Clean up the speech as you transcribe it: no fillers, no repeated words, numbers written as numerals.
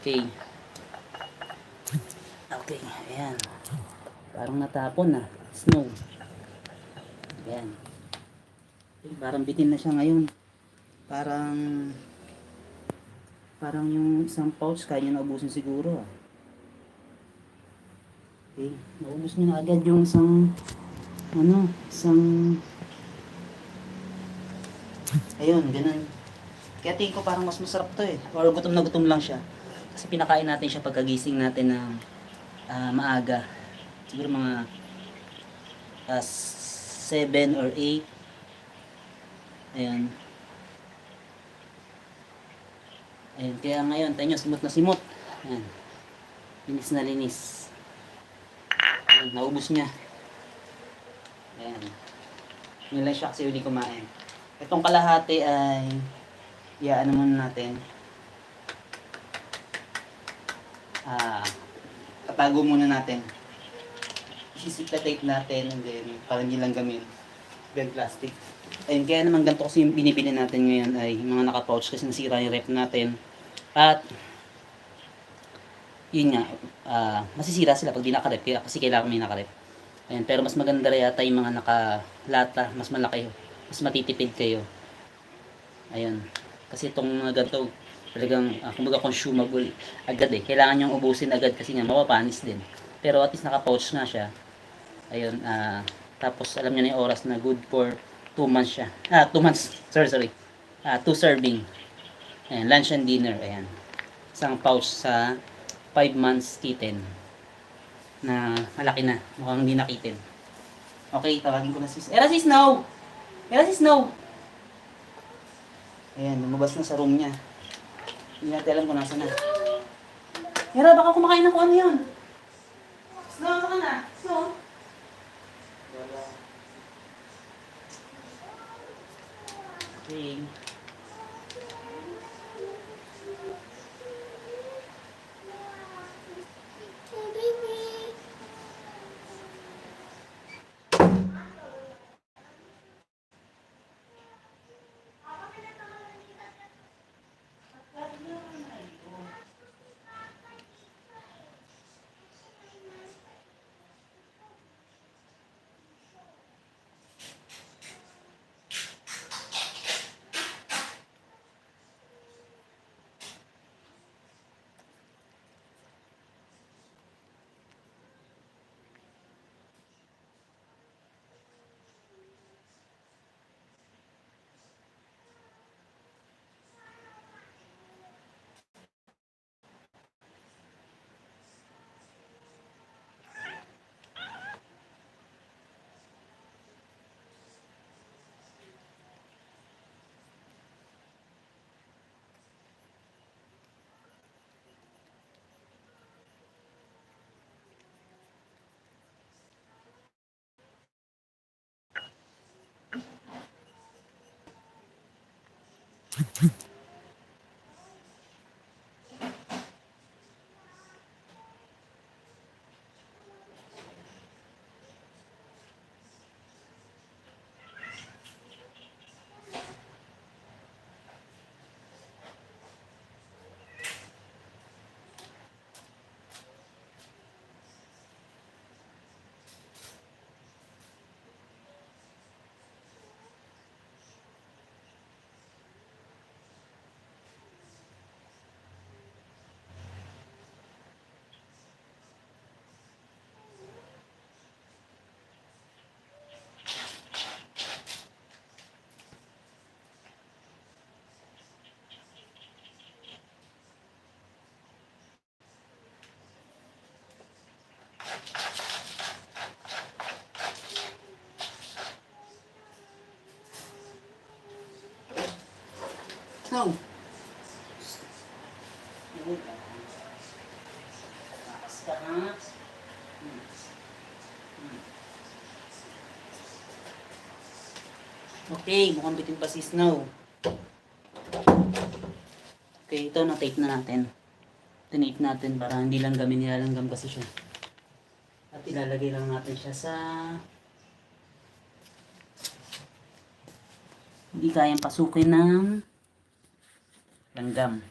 Okay. Okay, ayan. Parang natapon na. Snow. Ayan. Parang bitin na siya ngayon. Parang yung isang pouch kaya niya naubusin siguro. Okay. Naubos niya na agad yung isang ayun, ganun. Kaya tingin ko parang mas masarap to eh. Or gutom na gutom lang siya. Kasi pinakain natin siya pagkagising natin ng maaga. Siguro mga 7 or 8. Ayan. Ayan. Kaya ngayon, tayo nyo, simot na simot. Ayan. Linis na linis. Ayan, naubos niya. Ayan. Yun lang siya kasi hindi kumain. Itong kalahati ay ano muna natin. Tatago muna natin. Isisip-tape natin and then para hindi lang gamit bag plastic. Ayun, kaya naman ganito kasi yung binibili natin ngayon ay mga naka-pouch kasi nasira yung rep natin. At yun nga, masisira sila pag di nakarep kasi kailangan may nakarep. Ayun, pero mas maganda rin yata yung mga nakalata, mas malaki, mas matitipid kayo. Ayun, kasi itong ganito talagang kumbaga consumable agad eh. Kailangan niyong ubusin agad kasi nga mapapanis din. Pero at least naka-pouch nga siya. Ayun, tapos alam niyo na yung oras na good for 2 months siya. 2 months, sorry. 2 serving. Ayan, lunch and dinner, ayan. Isang pouch sa 5 months kitten. Na malaki na, mukhang hindi nakitin. Okay, tawagin ko na sis. Era si Snow! Era si Snow! Ayan, lumabas na sa room niya. Hindi natin alam kung nasa na. Era, baka kumakain na kung ano yun. Snow, baka na. Snow? Okay. Snow! Takas ka ha? Okay, mukhang bitin pa si Snow. Okay, ito na-tape na natin. Tinape natin para hindi lang nilalanggam kasi siya. At ilalagay lang natin siya sa hindi kayang pasukin ng langgam.